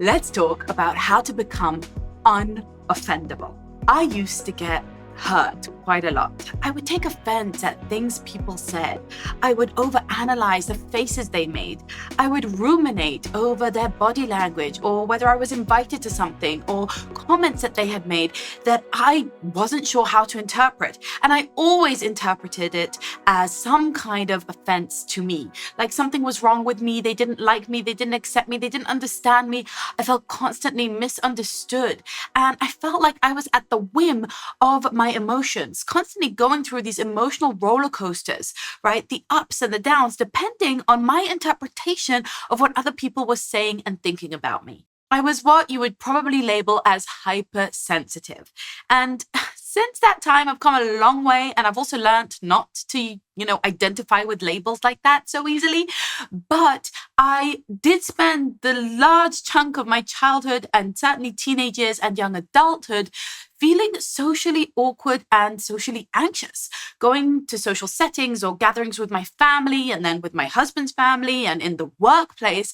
Let's talk about how to become unoffendable. I used to get hurt quite a lot. I would take offense at things people said. I would overanalyze the faces they made. I would ruminate over their body language or whether I was invited to something or comments that they had made that I wasn't sure how to interpret. And I always interpreted it as some kind of offense to me, like something was wrong with me. They didn't like me. They didn't accept me. They didn't understand me. I felt constantly misunderstood. And I felt like I was at the whim of my emotions, constantly going through these emotional roller coasters, right? The ups and the downs, depending on my interpretation of what other people were saying and thinking about me. I was what you would probably label as hypersensitive. And since that time, I've come a long way, and I've also learned not to, identify with labels like that so easily. But I did spend the large chunk of my childhood and certainly teenage years and young adulthood feeling socially awkward and socially anxious, going to social settings or gatherings with my family and then with my husband's family and in the workplace,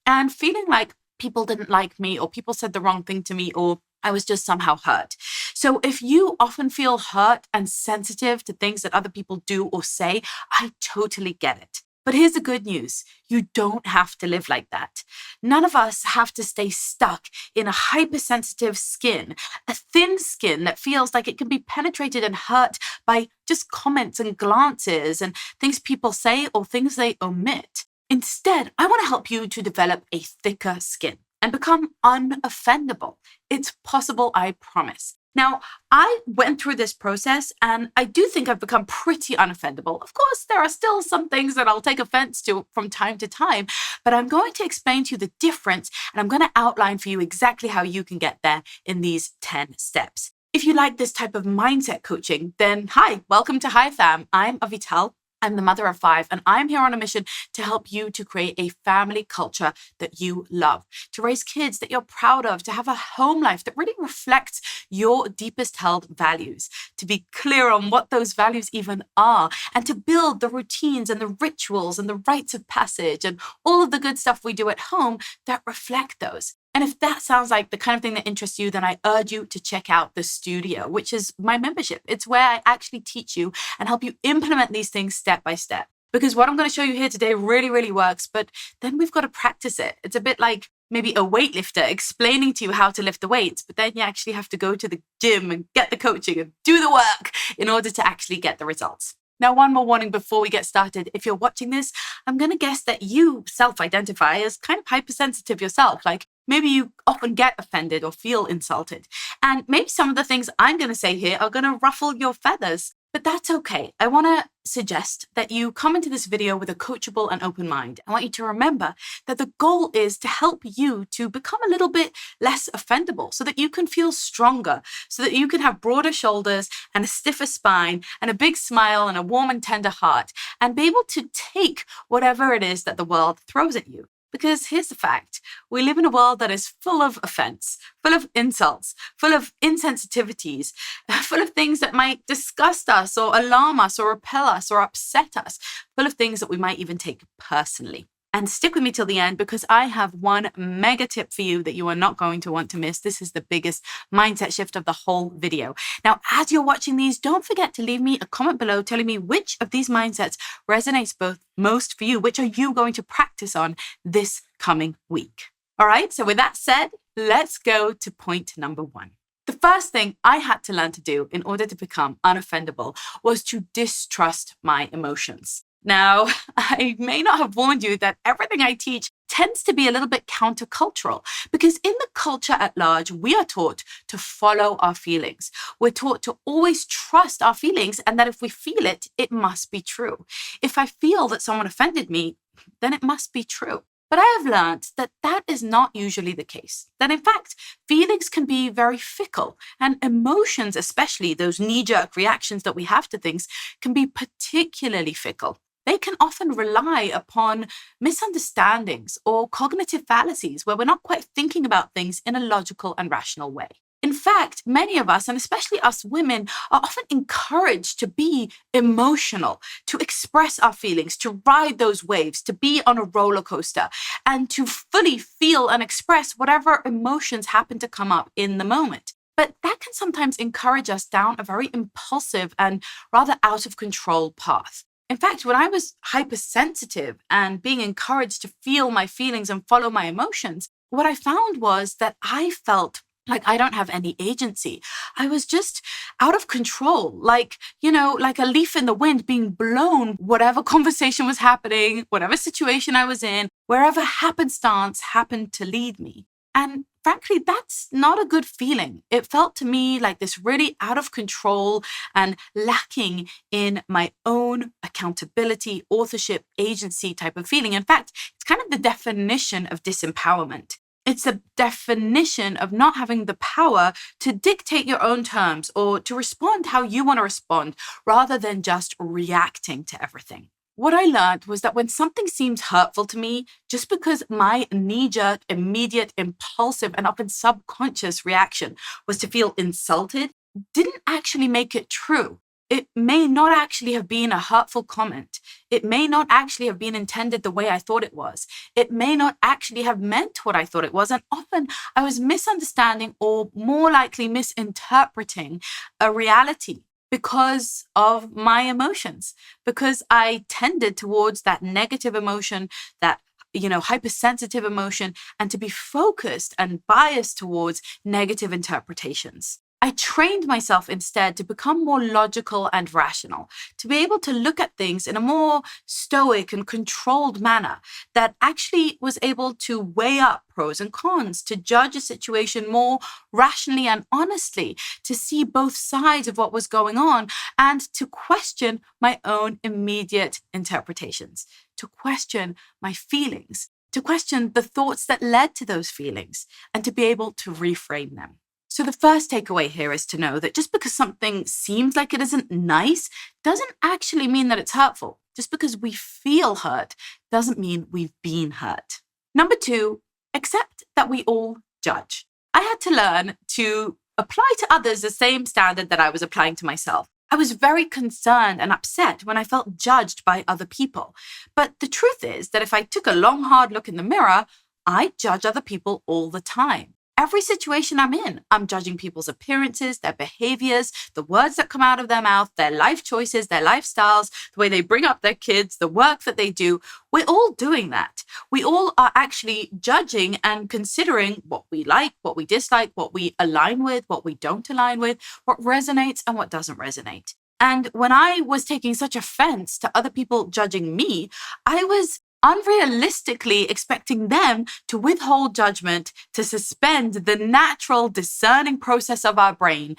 and feeling like people didn't like me or people said the wrong thing to me or I was just somehow hurt. So if you often feel hurt and sensitive to things that other people do or say, I totally get it. But here's the good news. You don't have to live like that. None of us have to stay stuck in a hypersensitive skin, a thin skin that feels like it can be penetrated and hurt by just comments and glances and things people say or things they omit. Instead, I want to help you to develop a thicker skin and become unoffendable. It's possible, I promise. Now, I went through this process and I do think I've become pretty unoffendable. Of course, there are still some things that I'll take offense to from time to time, but I'm going to explain to you the difference and I'm going to outline for you exactly how you can get there in these 10 steps. If you like this type of mindset coaching, then hi, welcome to Hi Fam. I'm Avital. I'm the mother of 5, and I'm here on a mission to help you to create a family culture that you love, to raise kids that you're proud of, to have a home life that really reflects your deepest held values, to be clear on what those values even are, and to build the routines and the rituals and the rites of passage and all of the good stuff we do at home that reflect those. And if that sounds like the kind of thing that interests you, then I urge you to check out the studio, which is my membership. It's where I actually teach you and help you implement these things step by step. Because what I'm going to show you here today really, really works, but then we've got to practice it. It's a bit like maybe a weightlifter explaining to you how to lift the weights, but then you actually have to go to the gym and get the coaching and do the work in order to actually get the results. Now, one more warning before we get started. If you're watching this, I'm going to guess that you self-identify as kind of hypersensitive yourself. Like maybe you often get offended or feel insulted. And maybe some of the things I'm going to say here are going to ruffle your feathers. But that's okay. I want to suggest that you come into this video with a coachable and open mind. I want you to remember that the goal is to help you to become a little bit less offendable so that you can feel stronger, so that you can have broader shoulders and a stiffer spine and a big smile and a warm and tender heart and be able to take whatever it is that the world throws at you. Because here's the fact, we live in a world that is full of offense, full of insults, full of insensitivities, full of things that might disgust us or alarm us or repel us or upset us, full of things that we might even take personally. And stick with me till the end because I have one mega tip for you that you are not going to want to miss. This is the biggest mindset shift of the whole video. Now, as you're watching these, don't forget to leave me a comment below telling me which of these mindsets resonates most for you. Which are you going to practice on this coming week? All right, so with that said, let's go to point number 1. The first thing I had to learn to do in order to become unoffendable was to distrust my emotions. Now, I may not have warned you that everything I teach tends to be a little bit countercultural because in the culture at large, we are taught to follow our feelings. We're taught to always trust our feelings and that if we feel it, it must be true. If I feel that someone offended me, then it must be true. But I have learned that that is not usually the case. That in fact, feelings can be very fickle and emotions, especially those knee-jerk reactions that we have to things, can be particularly fickle. They can often rely upon misunderstandings or cognitive fallacies where we're not quite thinking about things in a logical and rational way. In fact, many of us, and especially us women, are often encouraged to be emotional, to express our feelings, to ride those waves, to be on a roller coaster, and to fully feel and express whatever emotions happen to come up in the moment. But that can sometimes encourage us down a very impulsive and rather out of control path. In fact, when I was hypersensitive and being encouraged to feel my feelings and follow my emotions, what I found was that I felt like I don't have any agency. I was just out of control, like a leaf in the wind being blown, whatever conversation was happening, whatever situation I was in, wherever happenstance happened to lead me. And frankly, that's not a good feeling. It felt to me like this really out of control and lacking in my own accountability, authorship, agency type of feeling. In fact, it's kind of the definition of disempowerment. It's a definition of not having the power to dictate your own terms or to respond how you want to respond rather than just reacting to everything. What I learned was that when something seems hurtful to me, just because my knee-jerk, immediate, impulsive, and often subconscious reaction was to feel insulted, didn't actually make it true. It may not actually have been a hurtful comment. It may not actually have been intended the way I thought it was. It may not actually have meant what I thought it was. And often I was misunderstanding or more likely misinterpreting a reality because of my emotions, because I tended towards that negative emotion, that hypersensitive emotion, and to be focused and biased towards negative interpretations. I trained myself instead to become more logical and rational, to be able to look at things in a more stoic and controlled manner that actually was able to weigh up pros and cons, to judge a situation more rationally and honestly, to see both sides of what was going on, and to question my own immediate interpretations, to question my feelings, to question the thoughts that led to those feelings, and to be able to reframe them. So the first takeaway here is to know that just because something seems like it isn't nice doesn't actually mean that it's hurtful. Just because we feel hurt doesn't mean we've been hurt. Number 2, accept that we all judge. I had to learn to apply to others the same standard that I was applying to myself. I was very concerned and upset when I felt judged by other people. But the truth is that if I took a long, hard look in the mirror, I judge other people all the time. Every situation I'm in, I'm judging people's appearances, their behaviors, the words that come out of their mouth, their life choices, their lifestyles, the way they bring up their kids, the work that they do. We're all doing that. We all are actually judging and considering what we like, what we dislike, what we align with, what we don't align with, what resonates and what doesn't resonate. And when I was taking such offense to other people judging me, I was unrealistically expecting them to withhold judgment, to suspend the natural discerning process of our brain,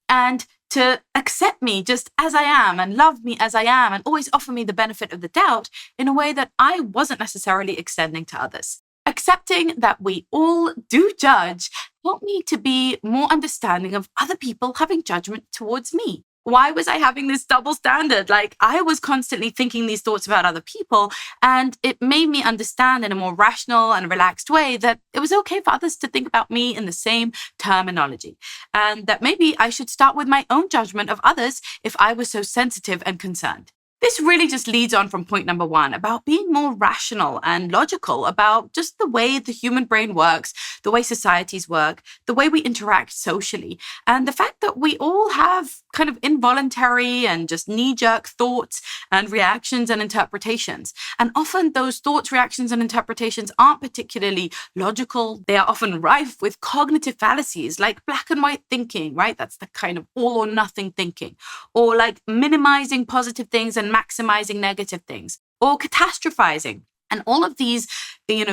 and to accept me just as I am and love me as I am and always offer me the benefit of the doubt in a way that I wasn't necessarily extending to others. Accepting that we all do judge helped me to be more understanding of other people having judgment towards me. Why was I having this double standard? Like, I was constantly thinking these thoughts about other people, and it made me understand in a more rational and relaxed way that it was okay for others to think about me in the same terminology, and that maybe I should start with my own judgment of others if I was so sensitive and concerned. This really just leads on from point number 1 about being more rational and logical about just the way the human brain works, the way societies work, the way we interact socially, and the fact that we all have kind of involuntary and just knee-jerk thoughts and reactions and interpretations. And often those thoughts, reactions, and interpretations aren't particularly logical. They are often rife with cognitive fallacies like black and white thinking, right? That's the kind of all or nothing thinking, or like minimizing positive things and maximizing negative things, or catastrophizing. And all of these,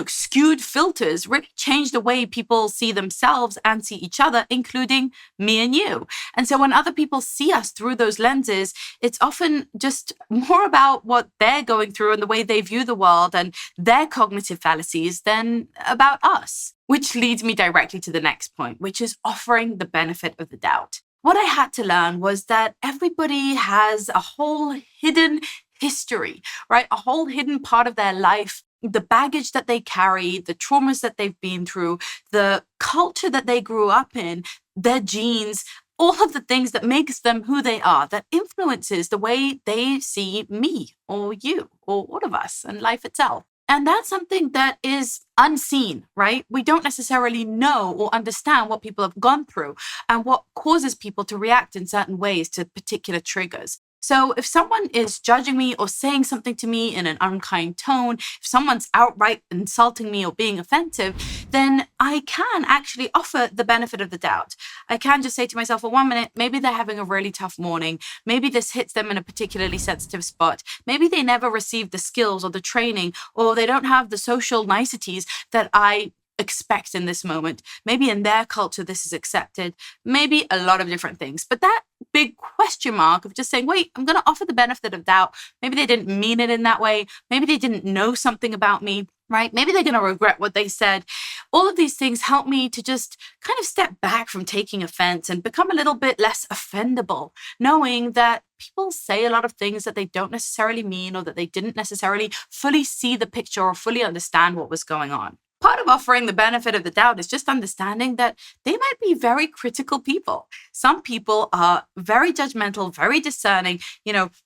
skewed filters really change the way people see themselves and see each other, including me and you. And so when other people see us through those lenses, it's often just more about what they're going through and the way they view the world and their cognitive fallacies than about us. Which leads me directly to the next point, which is offering the benefit of the doubt. What I had to learn was that everybody has a whole hidden history, right? A whole hidden part of their life the baggage that they carry, the traumas that they've been through, the culture that they grew up in, their genes, all of the things that makes them who they are, that influences the way they see me or you or all of us and life itself. And that's something that is unseen, right? We don't necessarily know or understand what people have gone through and what causes people to react in certain ways to particular triggers. So if someone is judging me or saying something to me in an unkind tone, if someone's outright insulting me or being offensive, then I can actually offer the benefit of the doubt. I can just say to myself, well, 1 minute, maybe they're having a really tough morning. Maybe this hits them in a particularly sensitive spot. Maybe they never received the skills or the training, or they don't have the social niceties that I expect in this moment. Maybe in their culture, this is accepted. Maybe a lot of different things. But that big question mark of just saying, wait, I'm going to offer the benefit of doubt. Maybe they didn't mean it in that way. Maybe they didn't know something about me, right? Maybe they're going to regret what they said. All of these things help me to just kind of step back from taking offense and become a little bit less offendable, knowing that people say a lot of things that they don't necessarily mean or that they didn't necessarily fully see the picture or fully understand what was going on. Part of offering the benefit of the doubt is just understanding that they might be very critical people. Some people are very judgmental, very discerning,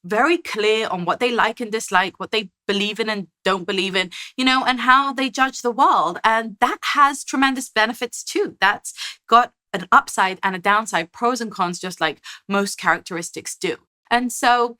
very clear on what they like and dislike, what they believe in and don't believe in, and how they judge the world. And that has tremendous benefits too. That's got an upside and a downside, pros and cons, just like most characteristics do. And so,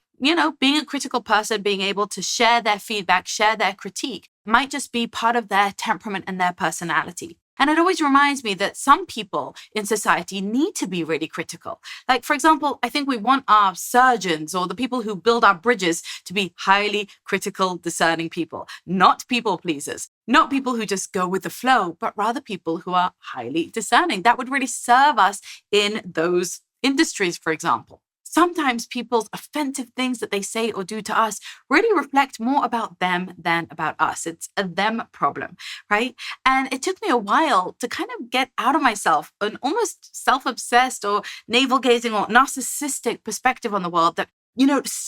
being a critical person, being able to share their feedback, share their critique, might just be part of their temperament and their personality. And it always reminds me that some people in society need to be really critical. Like, for example, I think we want our surgeons or the people who build our bridges to be highly critical, discerning people, not people pleasers, not people who just go with the flow, but rather people who are highly discerning. That would really serve us in those industries, for example. Sometimes people's offensive things that they say or do to us really reflect more about them than about us. It's a them problem, right? And it took me a while to kind of get out of myself, an almost self-obsessed or navel-gazing or narcissistic perspective on the world that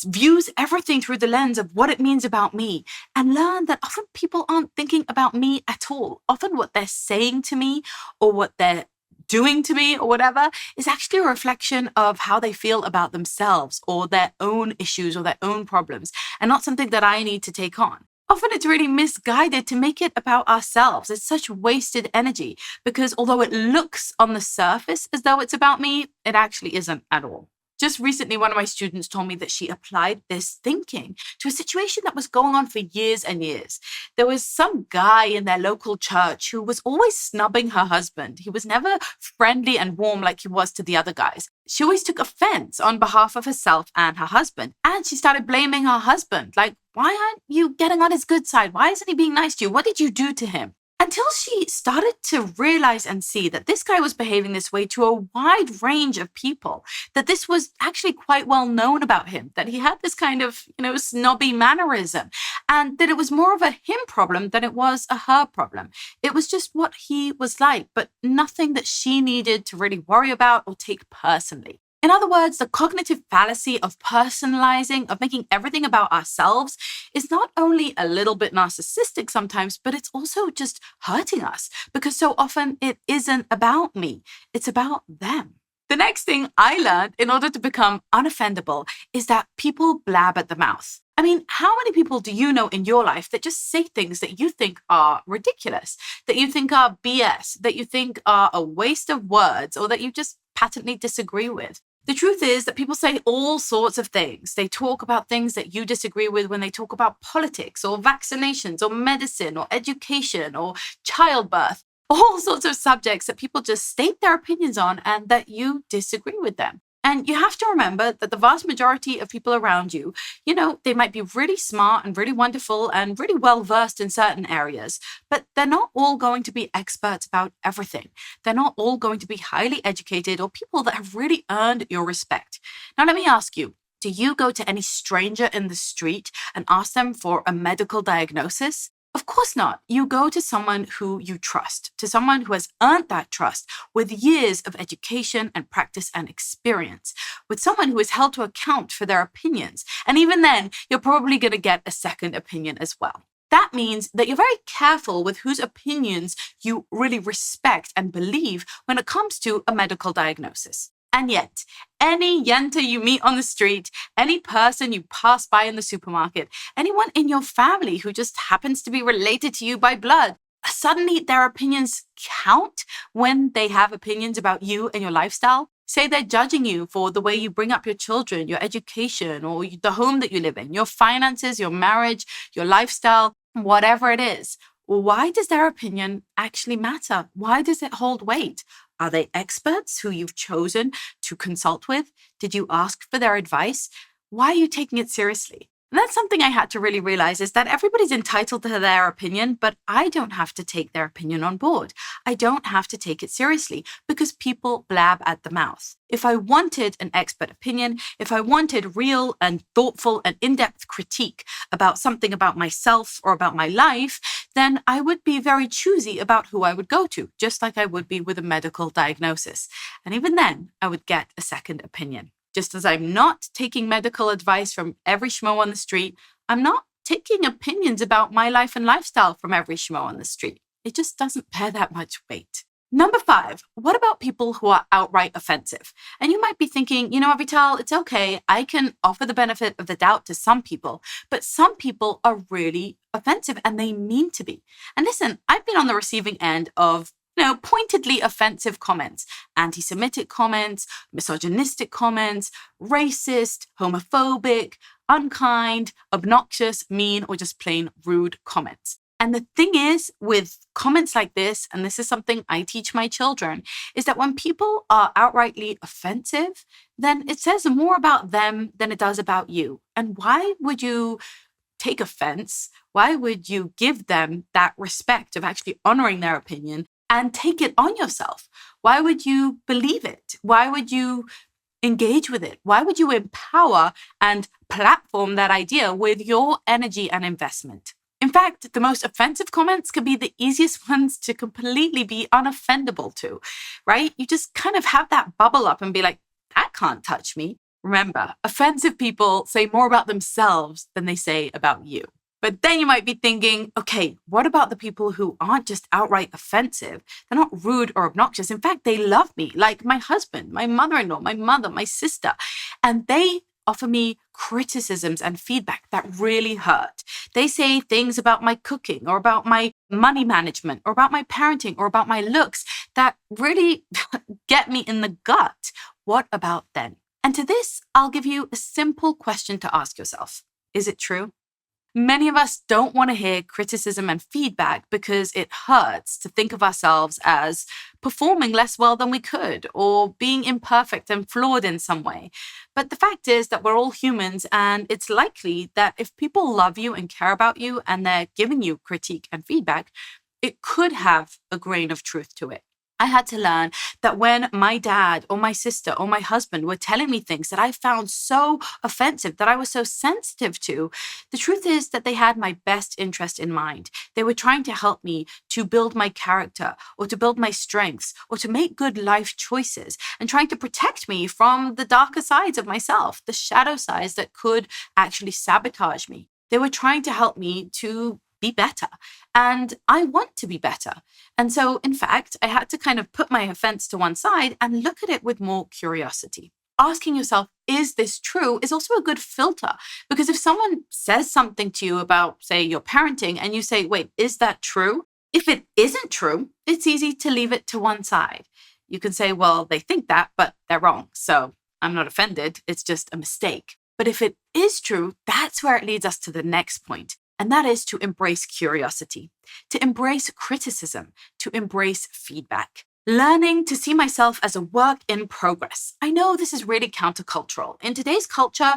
views everything through the lens of what it means about me, and learn that often people aren't thinking about me at all. Often what they're saying to me or what they're doing to me or whatever is actually a reflection of how they feel about themselves or their own issues or their own problems, and not something that I need to take on. Often it's really misguided to make it about ourselves. It's such wasted energy because although it looks on the surface as though it's about me, it actually isn't at all. Just recently, one of my students told me that she applied this thinking to a situation that was going on for years and years. There was some guy in their local church who was always snubbing her husband. He was never friendly and warm like he was to the other guys. She always took offense on behalf of herself and her husband. And she started blaming her husband. Like, why aren't you getting on his good side? Why isn't he being nice to you? What did you do to him? Until she started to realize and see that this guy was behaving this way to a wide range of people, that this was actually quite well known about him, that he had this kind of, snobby mannerism, and that it was more of a him problem than it was a her problem. It was just what he was like, but nothing that she needed to really worry about or take personally. In other words, the cognitive fallacy of personalizing, of making everything about ourselves, is not only a little bit narcissistic sometimes, but it's also just hurting us because so often it isn't about me, it's about them. The next thing I learned in order to become unoffendable is that people blab at the mouth. I mean, how many people do you know in your life that just say things that you think are ridiculous, that you think are BS, that you think are a waste of words, or that you just patently disagree with? The truth is that people say all sorts of things. They talk about things that you disagree with when they talk about politics or vaccinations or medicine or education or childbirth, all sorts of subjects that people just state their opinions on and that you disagree with them. And you have to remember that the vast majority of people around you, they might be really smart and really wonderful and really well-versed in certain areas, but they're not all going to be experts about everything. They're not all going to be highly educated or people that have really earned your respect. Now, let me ask you, do you go to any stranger in the street and ask them for a medical diagnosis? Of course not. You go to someone who you trust, to someone who has earned that trust with years of education and practice and experience, with someone who is held to account for their opinions. And even then, you're probably going to get a second opinion as well. That means that you're very careful with whose opinions you really respect and believe when it comes to a medical diagnosis. And yet, any yenta you meet on the street, any person you pass by in the supermarket, anyone in your family who just happens to be related to you by blood, suddenly their opinions count when they have opinions about you and your lifestyle. Say they're judging you for the way you bring up your children, your education, or the home that you live in, your finances, your marriage, your lifestyle, whatever it is. Why does their opinion actually matter? Why does it hold weight? Are they experts who you've chosen to consult with? Did you ask for their advice? Why are you taking it seriously? And that's something I had to really realize, is that everybody's entitled to their opinion, but I don't have to take their opinion on board. I don't have to take it seriously because people blab at the mouth. If I wanted an expert opinion, if I wanted real and thoughtful and in-depth critique about something about myself or about my life, then I would be very choosy about who I would go to, just like I would be with a medical diagnosis. And even then, I would get a second opinion. Just as I'm not taking medical advice from every schmo on the street, I'm not taking opinions about my life and lifestyle from every schmo on the street. It just doesn't bear that much weight. Number 5, what about people who are outright offensive? And you might be thinking, Avital, it's okay. I can offer the benefit of the doubt to some people, but some people are really offensive and they mean to be. And listen, I've been on the receiving end of pointedly offensive comments, anti-Semitic comments, misogynistic comments, racist, homophobic, unkind, obnoxious, mean, or just plain rude comments. And the thing is with comments like this, and this is something I teach my children, is that when people are outrightly offensive, then it says more about them than it does about you. And why would you take offense? Why would you give them that respect of actually honoring their opinion and take it on yourself? Why would you believe it? Why would you engage with it? Why would you empower and platform that idea with your energy and investment? In fact, the most offensive comments can be the easiest ones to completely be unoffendable to, right? You just kind of have that bubble up and be like, that can't touch me. Remember, offensive people say more about themselves than they say about you. But then you might be thinking, okay, what about the people who aren't just outright offensive? They're not rude or obnoxious. In fact, they love me, like my husband, my mother-in-law, my mother, my sister. And they offer me criticisms and feedback that really hurt. They say things about my cooking or about my money management or about my parenting or about my looks that really get me in the gut. What about then? And to this, I'll give you a simple question to ask yourself. Is it true? Many of us don't want to hear criticism and feedback because it hurts to think of ourselves as performing less well than we could or being imperfect and flawed in some way. But the fact is that we're all humans, and it's likely that if people love you and care about you and they're giving you critique and feedback, it could have a grain of truth to it. I had to learn that when my dad or my sister or my husband were telling me things that I found so offensive, that I was so sensitive to, the truth is that they had my best interest in mind. They were trying to help me to build my character or to build my strengths or to make good life choices, and trying to protect me from the darker sides of myself, the shadow sides that could actually sabotage me. They were trying to help me to be better. And I want to be better. And so, in fact, I had to kind of put my offense to one side and look at it with more curiosity. Asking yourself, is this true, is also a good filter. Because if someone says something to you about, say, your parenting, and you say, wait, is that true? If it isn't true, it's easy to leave it to one side. You can say, well, they think that, but they're wrong. So I'm not offended. It's just a mistake. But if it is true, that's where it leads us to the next point. And that is to embrace curiosity, to embrace criticism, to embrace feedback. Learning to see myself as a work in progress. I know this is really countercultural. In today's culture,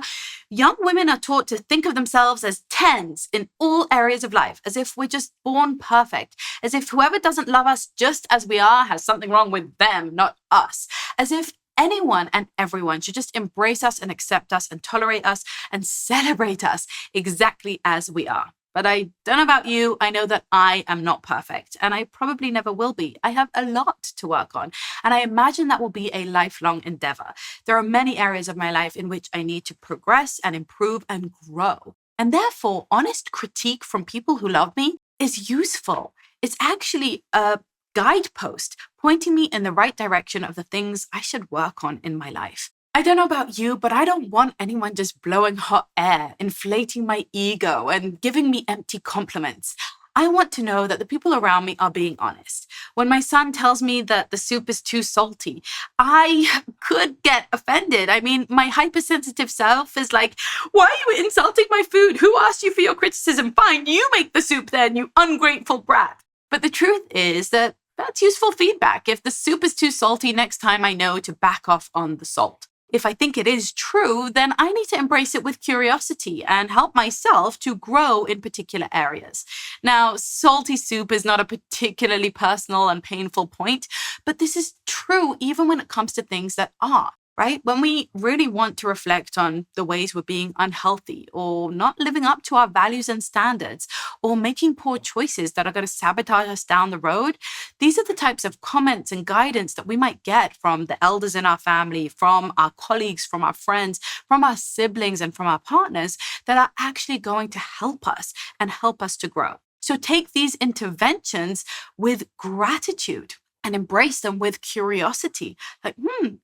young women are taught to think of themselves as 10s in all areas of life, as if we're just born perfect, as if whoever doesn't love us just as we are has something wrong with them, not us, as if anyone and everyone should just embrace us and accept us and tolerate us and celebrate us exactly as we are. But I don't know about you, I know that I am not perfect, and I probably never will be. I have a lot to work on, and I imagine that will be a lifelong endeavor. There are many areas of my life in which I need to progress and improve and grow. And therefore, honest critique from people who love me is useful. It's actually a guidepost pointing me in the right direction of the things I should work on in my life. I don't know about you, but I don't want anyone just blowing hot air, inflating my ego, and giving me empty compliments. I want to know that the people around me are being honest. When my son tells me that the soup is too salty, I could get offended. I mean, my hypersensitive self is like, why are you insulting my food? Who asked you for your criticism? Fine, you make the soup then, you ungrateful brat. But the truth is that that's useful feedback. If the soup is too salty, next time I know to back off on the salt. If I think it is true, then I need to embrace it with curiosity and help myself to grow in particular areas. Now, salty soup is not a particularly personal and painful point, but this is true even when it comes to things that are. Right? When we really want to reflect on the ways we're being unhealthy or not living up to our values and standards or making poor choices that are going to sabotage us down the road, these are the types of comments and guidance that we might get from the elders in our family, from our colleagues, from our friends, from our siblings, and from our partners that are actually going to help us and help us to grow. So take these interventions with gratitude and embrace them with curiosity. Like,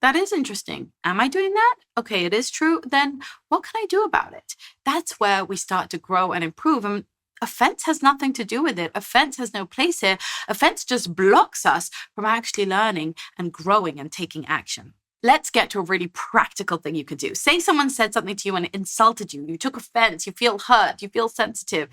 that is interesting. Am I doing that? Okay, it is true. Then what can I do about it? That's where we start to grow and improve. And offense has nothing to do with it. Offense has no place here. Offense just blocks us from actually learning and growing and taking action. Let's get to a really practical thing you could do. Say someone said something to you and it insulted you. You took offense. You feel hurt. You feel sensitive.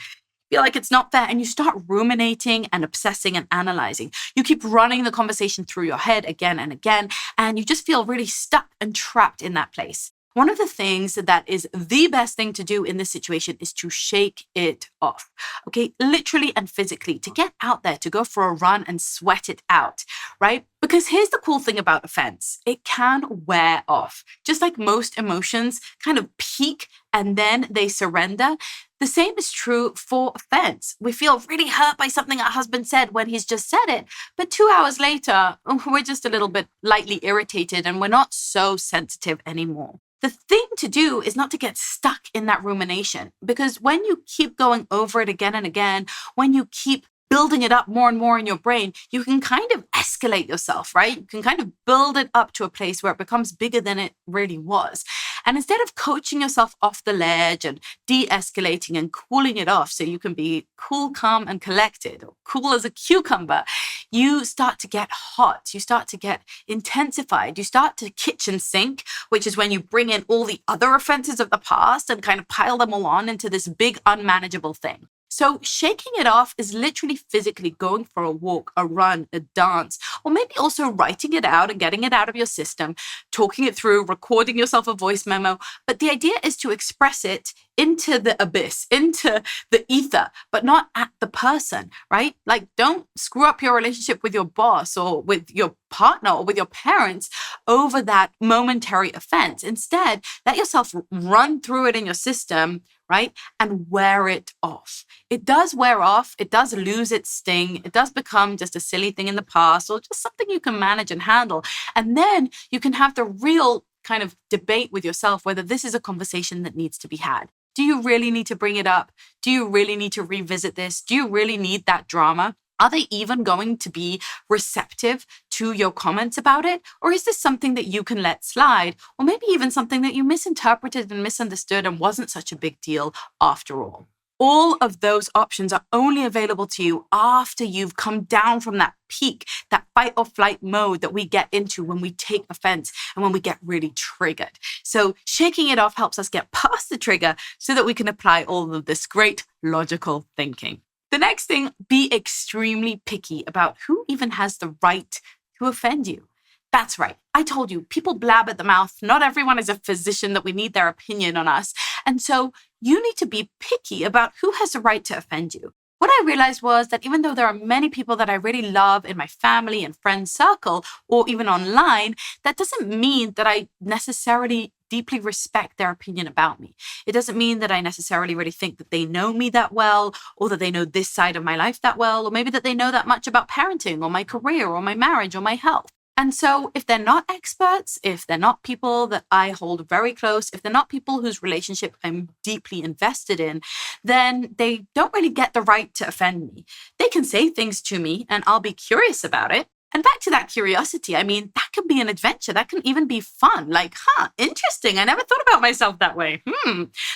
Feel like it's not fair, and you start ruminating and obsessing and analyzing. You keep running the conversation through your head again and again, and you just feel really stuck and trapped in that place. One of the things that is the best thing to do in this situation is to shake it off, okay? Literally and physically, to get out there, to go for a run and sweat it out, right? Because here's the cool thing about offense. It can wear off. Just like most emotions kind of peak and then they surrender, the same is true for offense. We feel really hurt by something our husband said when he's just said it, but 2 hours later, we're just a little bit lightly irritated and we're not so sensitive anymore. The thing to do is not to get stuck in that rumination, because when you keep going over it again and again, when you keep building it up more and more in your brain, you can kind of escalate yourself, right? You can kind of build it up to a place where it becomes bigger than it really was. And instead of coaching yourself off the ledge and de-escalating and cooling it off so you can be cool, calm, and collected, or cool as a cucumber, you start to get hot. You start to get intensified. You start to kitchen sink, which is when you bring in all the other offenses of the past and kind of pile them all on into this big unmanageable thing. So shaking it off is literally physically going for a walk, a run, a dance, or maybe also writing it out and getting it out of your system, talking it through, recording yourself a voice memo. But the idea is to express it into the abyss, into the ether, but not at the person, right? Like, don't screw up your relationship with your boss or with your partner or with your parents over that momentary offense. Instead, let yourself run through it in your system, right? And wear it off. It does wear off. It does lose its sting. It does become just a silly thing in the past or just something you can manage and handle. And then you can have the real kind of debate with yourself whether this is a conversation that needs to be had. Do you really need to bring it up? Do you really need to revisit this? Do you really need that drama? Are they even going to be receptive to your comments about it? Or is this something that you can let slide? Or maybe even something that you misinterpreted and misunderstood and wasn't such a big deal after all? All of those options are only available to you after you've come down from that peak, that fight or flight mode that we get into when we take offense and when we get really triggered. So shaking it off helps us get past the trigger so that we can apply all of this great logical thinking. The next thing, be extremely picky about who even has the right to offend you. That's right. I told you, people blab at the mouth. Not everyone is a physician that we need their opinion on us. And so you need to be picky about who has the right to offend you. What I realized was that even though there are many people that I really love in my family and friend circle, or even online, that doesn't mean that I necessarily deeply respect their opinion about me. It doesn't mean that I necessarily really think that they know me that well, or that they know this side of my life that well, or maybe that they know that much about parenting or my career or my marriage or my health. And so if they're not experts, if they're not people that I hold very close, if they're not people whose relationship I'm deeply invested in, then they don't really get the right to offend me. They can say things to me and I'll be curious about it. And back to that curiosity, I mean, that can be an adventure. That can even be fun. Like, interesting. I never thought about myself that way.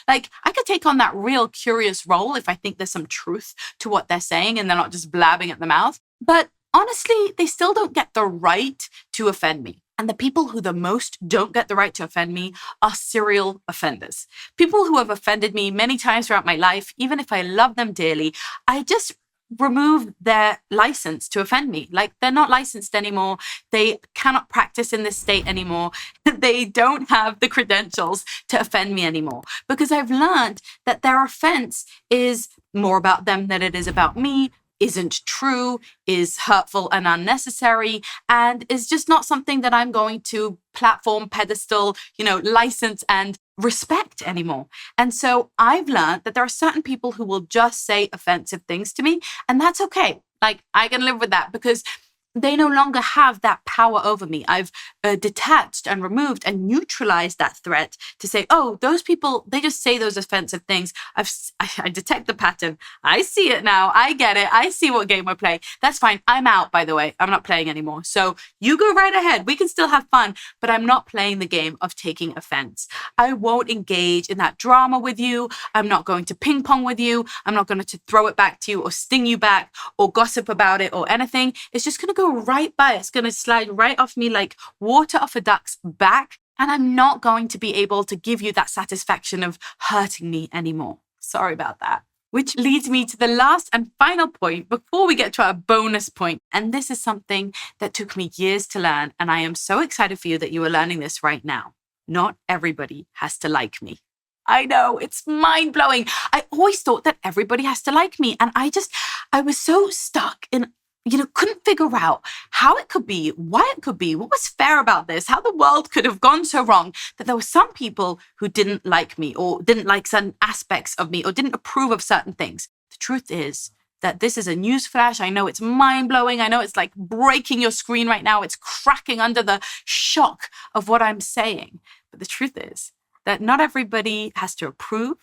Like, I could take on that real curious role if I think there's some truth to what they're saying and they're not just blabbing at the mouth. But honestly, they still don't get the right to offend me. And the people who the most don't get the right to offend me are serial offenders. People who have offended me many times throughout my life, even if I love them dearly, I just remove their license to offend me. Like, they're not licensed anymore. They cannot practice in this state anymore. They don't have the credentials to offend me anymore, because I've learned that their offense is more about them than it is about me, isn't true, is hurtful and unnecessary, and is just not something that I'm going to platform, pedestal, license and respect anymore. And so I've learned that there are certain people who will just say offensive things to me, and that's okay. Like, I can live with that because they no longer have that power over me. I've detached and removed and neutralized that threat to say, oh, those people, they just say those offensive things. I detect the pattern. I see it now. I get it. I see what game we're playing. That's fine. I'm out, by the way. I'm not playing anymore. So you go right ahead. We can still have fun, but I'm not playing the game of taking offense. I won't engage in that drama with you. I'm not going to ping pong with you. I'm not going to throw it back to you or sting you back or gossip about it or anything. It's just going to go right by. It's going to slide right off me like water off a duck's back. And I'm not going to be able to give you that satisfaction of hurting me anymore. Sorry about that. Which leads me to the last and final point before we get to our bonus point. And this is something that took me years to learn. And I am so excited for you that you are learning this right now. Not everybody has to like me. I know, it's mind-blowing. I always thought that everybody has to like me. And I was so stuck in couldn't figure out how it could be, why it could be, what was fair about this, how the world could have gone so wrong that there were some people who didn't like me or didn't like certain aspects of me or didn't approve of certain things. The truth is that this is a newsflash. I know it's mind-blowing. I know it's like breaking your screen right now. It's cracking under the shock of what I'm saying. But the truth is that not everybody has to approve.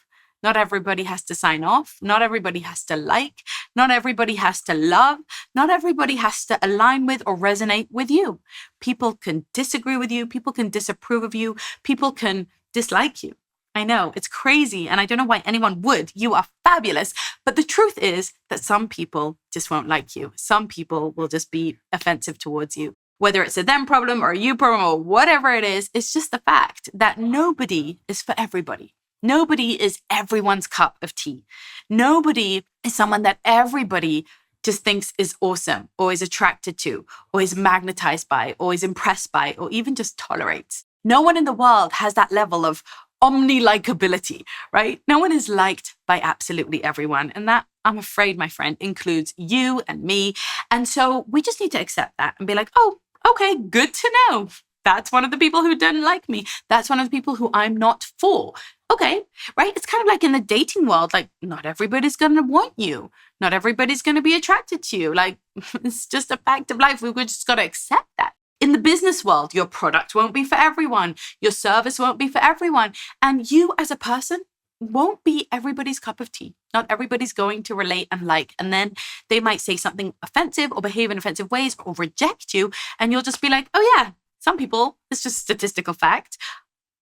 Not everybody has to sign off. Not everybody has to like. Not everybody has to love. Not everybody has to align with or resonate with you. People can disagree with you. People can disapprove of you. People can dislike you. I know, it's crazy, and I don't know why anyone would. You are fabulous. But the truth is that some people just won't like you. Some people will just be offensive towards you. Whether it's a them problem or a you problem or whatever it is, it's just the fact that nobody is for everybody. Nobody is everyone's cup of tea. Nobody is someone that everybody just thinks is awesome or is attracted to or is magnetized by or is impressed by or even just tolerates. No one in the world has that level of omni-likability, right? No one is liked by absolutely everyone. And that, I'm afraid, my friend, includes you and me. And so we just need to accept that and be like, oh, okay, good to know. That's one of the people who didn't like me. That's one of the people who I'm not for. Okay, right? It's kind of like in the dating world, like not everybody's going to want you. Not everybody's going to be attracted to you. Like, it's just a fact of life. We've just got to accept that. In the business world, your product won't be for everyone. Your service won't be for everyone. And you as a person won't be everybody's cup of tea. Not everybody's going to relate and like. And then they might say something offensive or behave in offensive ways or reject you. And you'll just be like, oh yeah, some people, it's just statistical fact,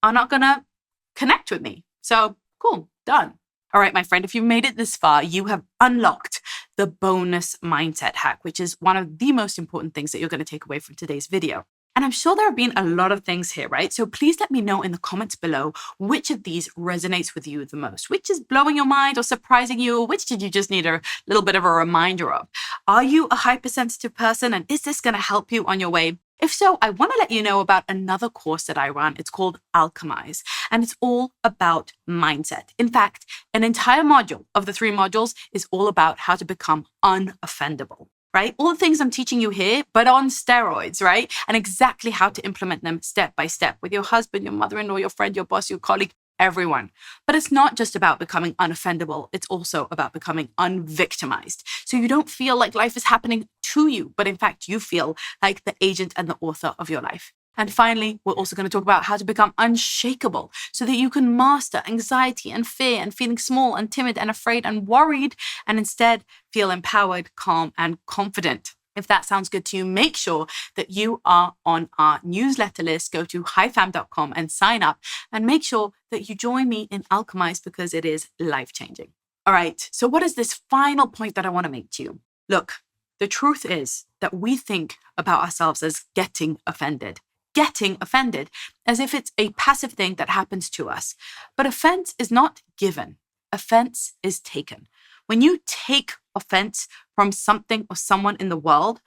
are not going to connect with me. So cool, done. All right, my friend, if you made it this far, you have unlocked the bonus mindset hack, which is one of the most important things that you're going to take away from today's video. And I'm sure there have been a lot of things here, right? So please let me know in the comments below which of these resonates with you the most, which is blowing your mind or surprising you, or which did you just need a little bit of a reminder of? Are you a hypersensitive person, and is this going to help you on your way? If so, I want to let you know about another course that I run. It's called Alchemize, and it's all about mindset. In fact, an entire module of the 3 modules is all about how to become unoffendable, right? All the things I'm teaching you here, but on steroids, right? And exactly how to implement them step by step with your husband, your mother-in-law, your friend, your boss, your colleague, everyone. But it's not just about becoming unoffendable. It's also about becoming unvictimized. So you don't feel like life is happening to you, but in fact, you feel like the agent and the author of your life. And finally, we're also going to talk about how to become unshakable so that you can master anxiety and fear and feeling small and timid and afraid and worried, and instead feel empowered, calm, and confident. If that sounds good to you, make sure that you are on our newsletter list. Go to highfam.com and sign up, and make sure that you join me in Alchemize because it is life-changing. All right, so what is this final point that I want to make to you? Look, the truth is that we think about ourselves as getting offended as if it's a passive thing that happens to us. But offense is not given. Offense is taken. When you take offense from something or someone in the world,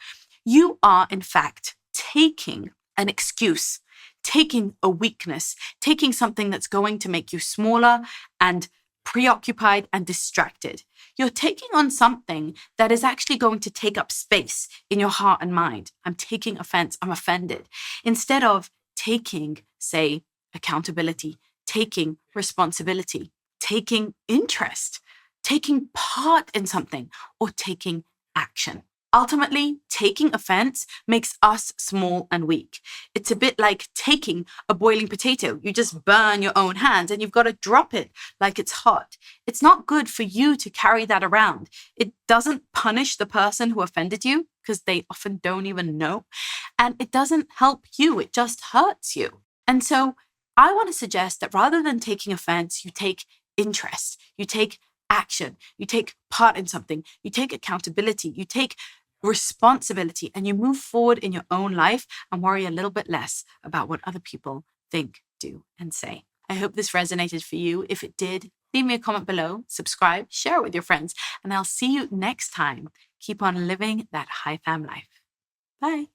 you are in fact taking an excuse, taking a weakness, taking something that's going to make you smaller and preoccupied and distracted. You're taking on something that is actually going to take up space in your heart and mind. I'm taking offense, I'm offended. Instead of taking, say, accountability, taking responsibility, taking interest, taking part in something, or taking action. Ultimately, taking offense makes us small and weak. It's a bit like taking a boiling potato. You just burn your own hands and you've got to drop it like it's hot. It's not good for you to carry that around. It doesn't punish the person who offended you because they often don't even know. And it doesn't help you. It just hurts you. And so I want to suggest that rather than taking offense, you take interest, you take action, you take part in something, you take accountability, you take responsibility, and you move forward in your own life and worry a little bit less about what other people think, do, and say. I hope this resonated for you. If it did, leave me a comment below, subscribe, share it with your friends, and I'll see you next time. Keep on living that high fam life. Bye.